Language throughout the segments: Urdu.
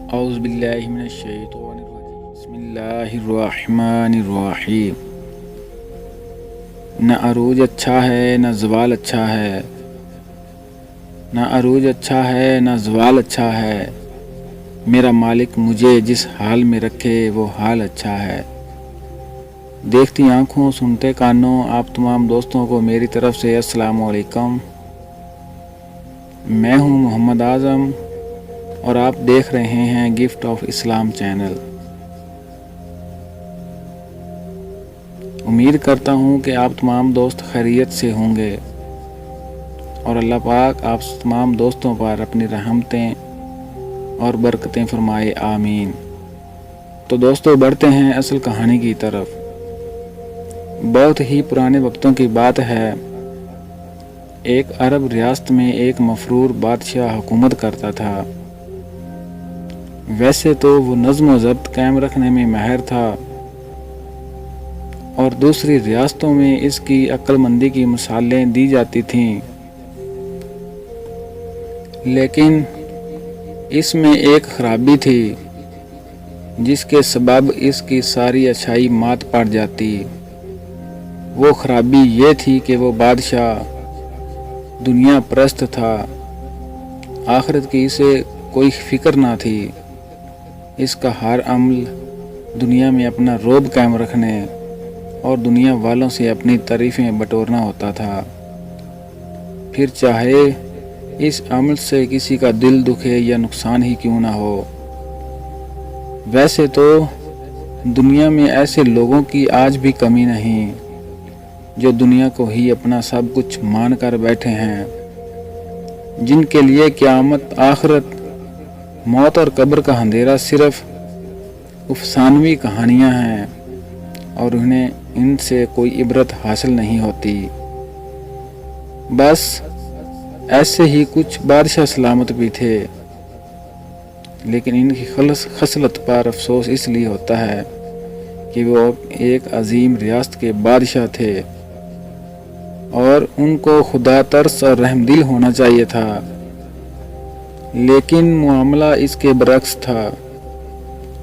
اعوذ باللہ من الشیطان الرجیم بسم اللہ الرحمن الرحیم۔ نہ عروج اچھا ہے نہ زوال اچھا ہے، نہ عروج اچھا ہے نہ زوال اچھا ہے، میرا مالک مجھے جس حال میں رکھے وہ حال اچھا ہے۔ دیکھتی آنکھوں سنتے کانوں آپ تمام دوستوں کو میری طرف سے السلام علیکم۔ میں ہوں محمد اعظم اور آپ دیکھ رہے ہیں گفٹ آف اسلام چینل۔ امید کرتا ہوں کہ آپ تمام دوست خیریت سے ہوں گے اور اللہ پاک آپ تمام دوستوں پر اپنی رحمتیں اور برکتیں فرمائے، آمین۔ تو دوستو بڑھتے ہیں اصل کہانی کی طرف۔ بہت ہی پرانے وقتوں کی بات ہے، ایک عرب ریاست میں ایک مفرور بادشاہ حکومت کرتا تھا۔ ویسے تو وہ نظم و ضبط قائم رکھنے میں ماہر تھا اور دوسری ریاستوں میں اس کی عقل مندی کی مثالیں دی جاتی تھیں، لیکن اس میں ایک خرابی تھی جس کے سبب اس کی ساری اچھائی مات پڑ جاتی۔ وہ خرابی یہ تھی کہ وہ بادشاہ دنیا پرست تھا، آخرت کی اسے کوئی فکر نہ تھی۔ اس کا ہر عمل دنیا میں اپنا رعب قائم رکھنے اور دنیا والوں سے اپنی تعریفیں بٹورنا ہوتا تھا، پھر چاہے اس عمل سے کسی کا دل دکھے یا نقصان ہی کیوں نہ ہو۔ ویسے تو دنیا میں ایسے لوگوں کی آج بھی کمی نہیں جو دنیا کو ہی اپنا سب کچھ مان کر بیٹھے ہیں، جن کے لیے قیامت، آخرت، موت اور قبر کا اندھیرا صرف افسانوی کہانیاں ہیں اور انہیں ان سے کوئی عبرت حاصل نہیں ہوتی۔ بس ایسے ہی کچھ بادشاہ سلامت بھی تھے، لیکن ان کی خصلت پر افسوس اس لیے ہوتا ہے کہ وہ ایک عظیم ریاست کے بادشاہ تھے اور ان کو خدا ترس اور رحم دل ہونا چاہیے تھا، لیکن معاملہ اس کے برعکس تھا۔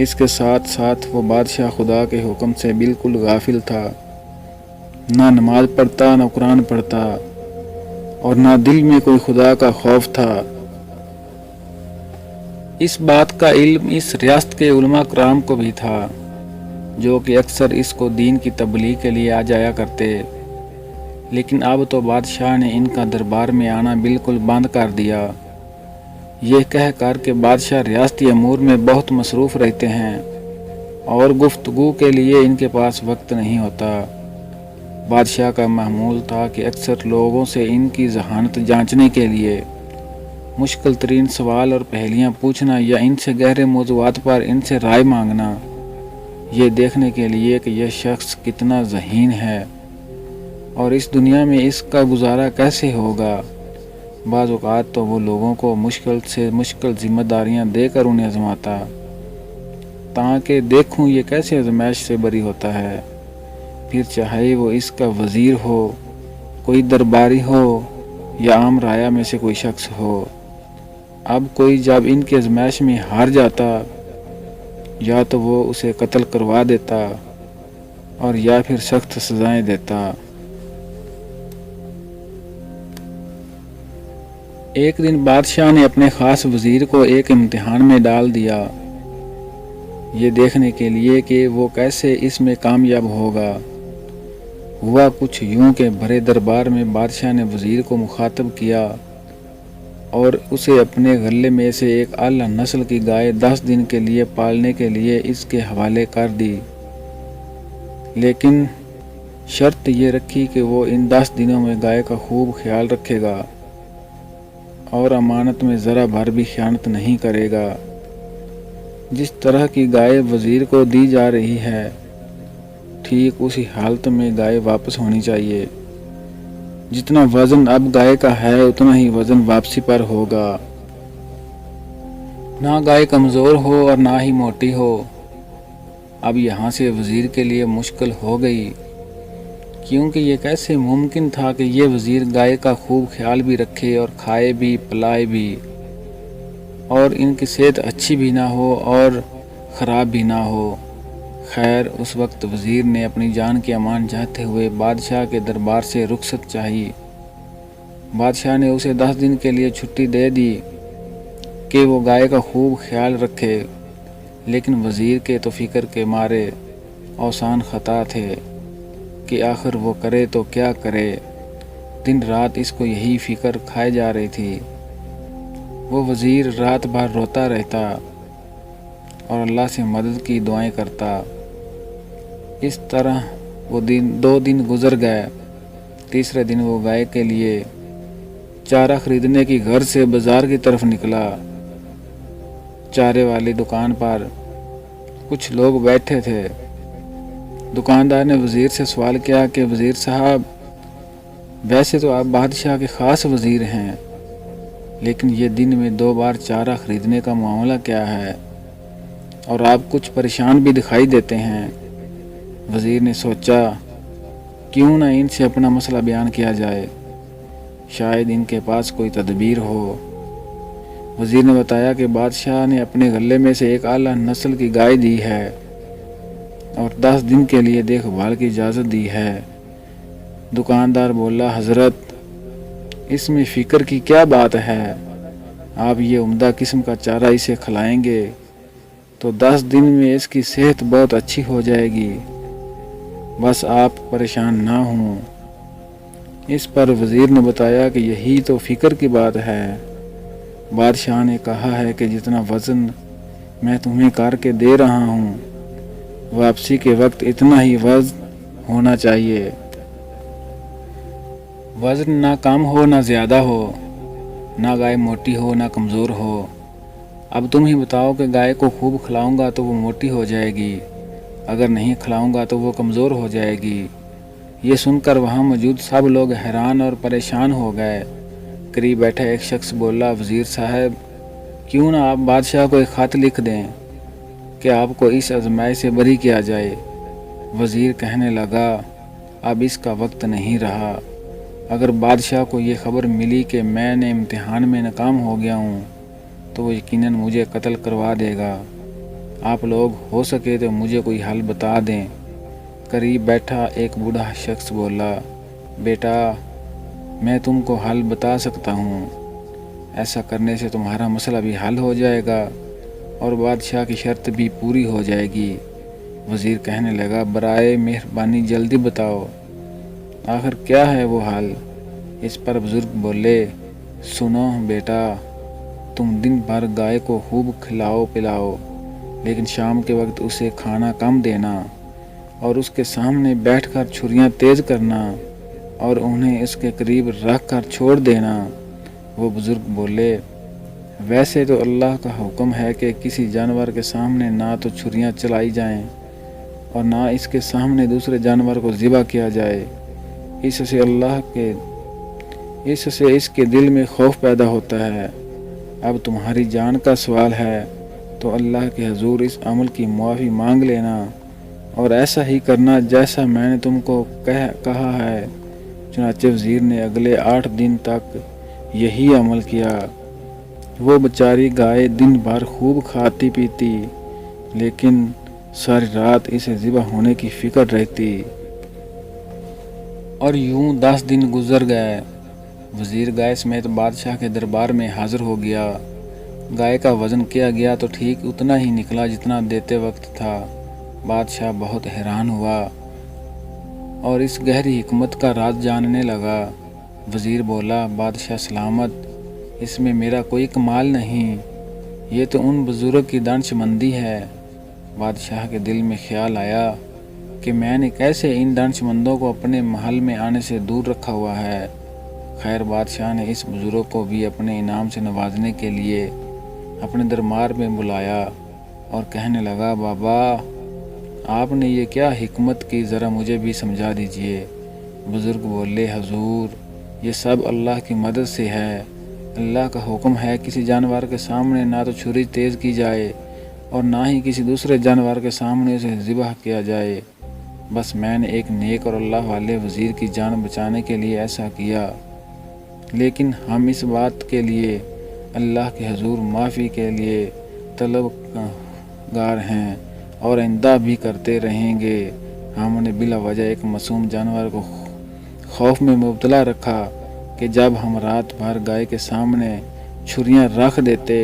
اس کے ساتھ ساتھ وہ بادشاہ خدا کے حکم سے بالکل غافل تھا، نہ نماز پڑھتا نہ قرآن پڑھتا اور نہ دل میں کوئی خدا کا خوف تھا۔ اس بات کا علم اس ریاست کے علماء کرام کو بھی تھا، جو کہ اکثر اس کو دین کی تبلیغ کے لیے آ جایا کرتے، لیکن اب تو بادشاہ نے ان کا دربار میں آنا بالکل بند کر دیا، یہ کہہ کر کہ بادشاہ ریاستی امور میں بہت مصروف رہتے ہیں اور گفتگو کے لیے ان کے پاس وقت نہیں ہوتا۔ بادشاہ کا معمول تھا کہ اکثر لوگوں سے ان کی ذہانت جانچنے کے لیے مشکل ترین سوال اور پہلیاں پوچھنا یا ان سے گہرے موضوعات پر ان سے رائے مانگنا، یہ دیکھنے کے لیے کہ یہ شخص کتنا ذہین ہے اور اس دنیا میں اس کا گزارا کیسے ہوگا۔ بعض اوقات تو وہ لوگوں کو مشکل سے مشکل ذمہ داریاں دے کر انہیں آزماتا، تاکہ دیکھوں یہ کیسے آزمائش سے بری ہوتا ہے، پھر چاہے وہ اس کا وزیر ہو، کوئی درباری ہو یا عام رعایا میں سے کوئی شخص ہو۔ اب کوئی جب ان کی آزمائش میں ہار جاتا، یا تو وہ اسے قتل کروا دیتا اور یا پھر سخت سزائیں دیتا۔ ایک دن بادشاہ نے اپنے خاص وزیر کو ایک امتحان میں ڈال دیا، یہ دیکھنے کے لیے کہ وہ کیسے اس میں کامیاب ہوگا۔ ہوا کچھ یوں کہ بڑے دربار میں بادشاہ نے وزیر کو مخاطب کیا اور اسے اپنے غلے میں سے ایک اعلیٰ نسل کی گائے 10 دن کے لیے پالنے کے لیے اس کے حوالے کر دی، لیکن شرط یہ رکھی کہ وہ ان 10 دنوں میں گائے کا خوب خیال رکھے گا اور امانت میں ذرا بھر بھی خیانت نہیں کرے گا۔ جس طرح کی گائے وزیر کو دی جا رہی ہے، ٹھیک اسی حالت میں گائے واپس ہونی چاہیے۔ جتنا وزن اب گائے کا ہے اتنا ہی وزن واپسی پر ہوگا، نہ گائے کمزور ہو اور نہ ہی موٹی ہو۔ اب یہاں سے وزیر کے لیے مشکل ہو گئی، کیونکہ یہ کیسے ممکن تھا کہ یہ وزیر گائے کا خوب خیال بھی رکھے اور کھائے بھی پلائے بھی۔ اور ان کی صحت اچھی بھی نہ ہو اور خراب بھی نہ ہو۔ خیر اس وقت وزیر نے اپنی جان کی امان چاہتے ہوئے بادشاہ کے دربار سے رخصت چاہی۔ بادشاہ نے اسے 10 دن کے لیے چھٹی دے دی کہ وہ گائے کا خوب خیال رکھے، لیکن وزیر کے تو فکر کے مارے اوسان خطا تھے کہ آخر وہ کرے تو کیا کرے۔ دن رات اس کو یہی فکر کھائے جا رہی تھی۔ وہ وزیر رات بھر روتا رہتا اور اللہ سے مدد کی دعائیں کرتا۔ اس طرح وہ 2 دن گزر گئے۔ تیسرے دن وہ گائے کے لیے چارہ خریدنے کی گھر سے بازار کی طرف نکلا۔ چارے والی دکان پر کچھ لوگ بیٹھے تھے۔ دکاندار نے وزیر سے سوال کیا کہ وزیر صاحب، ویسے تو آپ بادشاہ کے خاص وزیر ہیں، لیکن یہ دن میں 2 بار چارہ خریدنے کا معاملہ کیا ہے؟ اور آپ کچھ پریشان بھی دکھائی دیتے ہیں۔ وزیر نے سوچا کیوں نہ ان سے اپنا مسئلہ بیان کیا جائے، شاید ان کے پاس کوئی تدبیر ہو۔ وزیر نے بتایا کہ بادشاہ نے اپنے غلے میں سے ایک اعلیٰ نسل کی گائے دی ہے اور 10 دن کے لیے دیکھ بھال کی اجازت دی ہے۔ دکاندار بولا، حضرت اس میں فکر کی کیا بات ہے؟ آپ یہ عمدہ قسم کا چارہ اسے کھلائیں گے تو 10 دن میں اس کی صحت بہت اچھی ہو جائے گی، بس آپ پریشان نہ ہوں۔ اس پر وزیر نے بتایا کہ یہی تو فکر کی بات ہے۔ بادشاہ نے کہا ہے کہ جتنا وزن میں تمہیں کر کے دے رہا ہوں، واپسی کے وقت اتنا ہی وزن ہونا چاہیے۔ وزن نہ کم ہو نہ زیادہ ہو، نہ گائے موٹی ہو نہ کمزور ہو۔ اب تم ہی بتاؤ کہ گائے کو خوب کھلاؤں گا تو وہ موٹی ہو جائے گی، اگر نہیں کھلاؤں گا تو وہ کمزور ہو جائے گی۔ یہ سن کر وہاں موجود سب لوگ حیران اور پریشان ہو گئے۔ قریب بیٹھا ایک شخص بولا، وزیر صاحب کیوں نہ آپ بادشاہ کو ایک خط لکھ دیں کہ آپ کو اس آزمائش سے بری کیا جائے۔ وزیر کہنے لگا، اب اس کا وقت نہیں رہا۔ اگر بادشاہ کو یہ خبر ملی کہ میں نے امتحان میں ناکام ہو گیا ہوں تو وہ یقیناً مجھے قتل کروا دے گا۔ آپ لوگ ہو سکے تو مجھے کوئی حل بتا دیں۔ قریب بیٹھا ایک بوڑھا شخص بولا، بیٹا میں تم کو حل بتا سکتا ہوں، ایسا کرنے سے تمہارا مسئلہ بھی حل ہو جائے گا اور بادشاہ کی شرط بھی پوری ہو جائے گی۔ وزیر کہنے لگا، برائے مہربانی جلدی بتاؤ، آخر کیا ہے وہ حل؟ اس پر بزرگ بولے، سنو بیٹا، تم دن بھر گائے کو خوب کھلاؤ پلاؤ، لیکن شام کے وقت اسے کھانا کم دینا اور اس کے سامنے بیٹھ کر چھریاں تیز کرنا اور انہیں اس کے قریب رکھ کر چھوڑ دینا۔ وہ بزرگ بولے، ویسے تو اللہ کا حکم ہے کہ کسی جانور کے سامنے نہ تو چھریاں چلائی جائیں اور نہ اس کے سامنے دوسرے جانور کو ذبح کیا جائے، اس سے اس کے دل میں خوف پیدا ہوتا ہے۔ اب تمہاری جان کا سوال ہے تو اللہ کے حضور اس عمل کی معافی مانگ لینا اور ایسا ہی کرنا جیسا میں نے تم کو کہا ہے۔ چنانچہ وزیر نے اگلے 8 دن تک یہی عمل کیا۔ وہ بیچاری گائے دن بھر خوب کھاتی پیتی، لیکن ساری رات اسے ذبح ہونے کی فکر رہتی۔ اور یوں 10 دن گزر گئے۔ وزیر گائے سمیت بادشاہ کے دربار میں حاضر ہو گیا۔ گائے کا وزن کیا گیا تو ٹھیک اتنا ہی نکلا جتنا دیتے وقت تھا۔ بادشاہ بہت حیران ہوا اور اس گہری حکمت کا راز جاننے لگا۔ وزیر بولا، بادشاہ سلامت، اس میں میرا کوئی کمال نہیں، یہ تو ان بزرگ کی دانش مندی ہے۔ بادشاہ کے دل میں خیال آیا کہ میں نے کیسے ان دانش مندوں کو اپنے محل میں آنے سے دور رکھا ہوا ہے۔ خیر بادشاہ نے اس بزرگ کو بھی اپنے انعام سے نوازنے کے لیے اپنے دربار میں بلایا اور کہنے لگا، بابا آپ نے یہ کیا حکمت کی، ذرا مجھے بھی سمجھا دیجئے۔ بزرگ بولے، حضور یہ سب اللہ کی مدد سے ہے۔ اللہ کا حکم ہے کسی جانور کے سامنے نہ تو چھری تیز کی جائے اور نہ ہی کسی دوسرے جانور کے سامنے اسے ذبح کیا جائے۔ بس میں نے ایک نیک اور اللہ والے وزیر کی جان بچانے کے لیے ایسا کیا، لیکن ہم اس بات کے لیے اللہ کے حضور معافی کے لیے طلبگار ہیں اور آئندہ بھی کرتے رہیں گے۔ ہم نے بلا وجہ ایک معصوم جانور کو خوف میں مبتلا رکھا کہ جب ہم رات بھر گائے کے سامنے چھریاں رکھ دیتے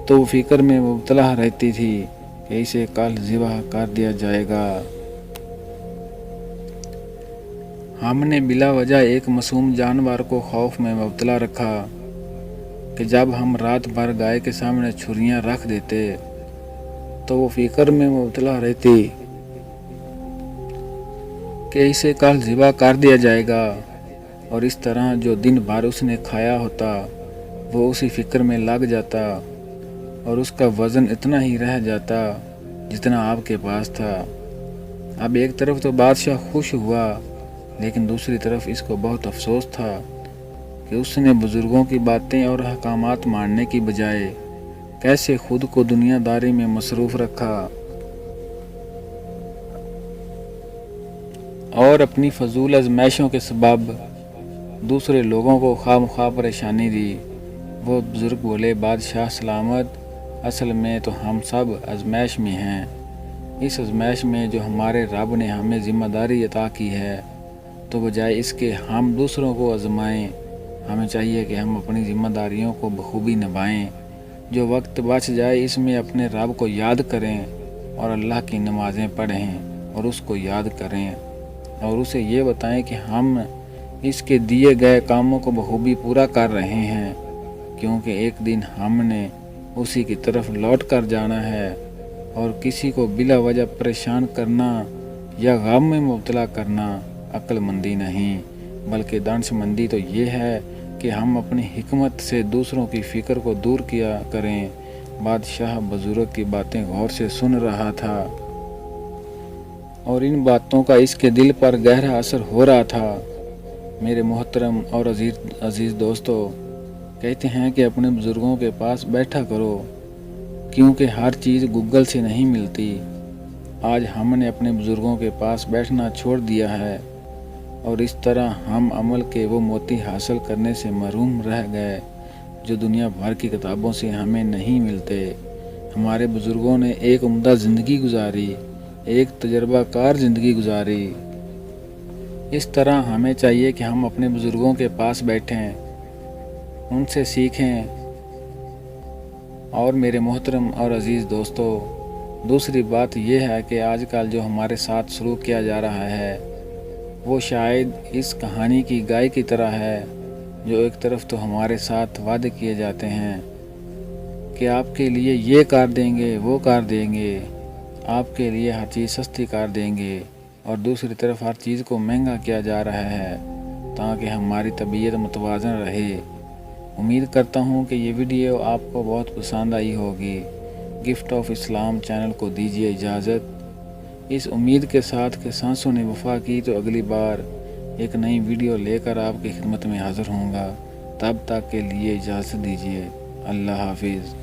تو وہ فکر میں مبتلا رہتی تھی کہ اسے کل ذبح کر دیا جائے گا۔ ہم نے بلا وجہ ایک معصوم جانور کو خوف میں مبتلا رکھا کہ جب ہم رات بھر گائے کے سامنے چھریاں رکھ دیتے تو وہ فکر میں مبتلا رہتی کہ اسے کل ذبح کر دیا جائے گا، اور اس طرح جو دن بھر اس نے کھایا ہوتا وہ اسی فکر میں لگ جاتا اور اس کا وزن اتنا ہی رہ جاتا جتنا آپ کے پاس تھا۔ اب ایک طرف تو بادشاہ خوش ہوا، لیکن دوسری طرف اس کو بہت افسوس تھا کہ اس نے بزرگوں کی باتیں اور احکامات ماننے کی بجائے کیسے خود کو دنیا داری میں مصروف رکھا اور اپنی فضول ازمائشوں کے سبب دوسرے لوگوں کو خواہ مخواہ پریشانی دی۔ وہ بزرگ بولے، بادشاہ سلامت، اصل میں تو ہم سب ازمائش میں ہیں۔ اس ازمائش میں جو ہمارے رب نے ہمیں ذمہ داری عطا کی ہے، تو بجائے اس کے ہم دوسروں کو آزمائیں، ہمیں چاہیے کہ ہم اپنی ذمہ داریوں کو بخوبی نبھائیں۔ جو وقت بچ جائے اس میں اپنے رب کو یاد کریں اور اللہ کی نمازیں پڑھیں اور اس کو یاد کریں اور اسے یہ بتائیں کہ ہم اس کے دیے گئے کاموں کو بخوبی پورا کر رہے ہیں، کیونکہ ایک دن ہم نے اسی کی طرف لوٹ کر جانا ہے، اور کسی کو بلا وجہ پریشان کرنا یا غم میں مبتلا کرنا عقل مندی نہیں، بلکہ دانش مندی تو یہ ہے کہ ہم اپنی حکمت سے دوسروں کی فکر کو دور کیا کریں۔ بادشاہ بزرگ کی باتیں غور سے سن رہا تھا اور ان باتوں کا اس کے دل پر گہرا اثر ہو رہا تھا۔ میرے محترم اور عزیز دوستو، کہتے ہیں کہ اپنے بزرگوں کے پاس بیٹھا کرو، کیونکہ ہر چیز گوگل سے نہیں ملتی۔ آج ہم نے اپنے بزرگوں کے پاس بیٹھنا چھوڑ دیا ہے اور اس طرح ہم عمل کے وہ موتی حاصل کرنے سے محروم رہ گئے جو دنیا بھر کی کتابوں سے ہمیں نہیں ملتے۔ ہمارے بزرگوں نے ایک عمدہ زندگی گزاری، ایک تجربہ کار زندگی گزاری۔ اس طرح ہمیں چاہیے کہ ہم اپنے بزرگوں کے پاس بیٹھیں، ان سے سیکھیں۔ اور میرے محترم اور عزیز دوستو، دوسری بات یہ ہے کہ آج کل جو ہمارے ساتھ سلوک کیا جا رہا ہے وہ شاید اس کہانی کی گائے کی طرح ہے، جو ایک طرف تو ہمارے ساتھ وعدے کیے جاتے ہیں کہ آپ کے لیے یہ کر دیں گے، وہ کر دیں گے، آپ کے لیے ہر چیز سستی کر دیں گے، اور دوسری طرف ہر چیز کو مہنگا کیا جا رہا ہے تاکہ ہماری طبیعت متوازن رہے۔ امید کرتا ہوں کہ یہ ویڈیو آپ کو بہت پسند آئی ہوگی۔ گفٹ آف اسلام چینل کو دیجیے اجازت، اس امید کے ساتھ کہ سانسوں نے وفا کی تو اگلی بار ایک نئی ویڈیو لے کر آپ کی خدمت میں حاضر ہوں گا۔ تب تک کے لیے اجازت دیجیے۔ اللہ حافظ۔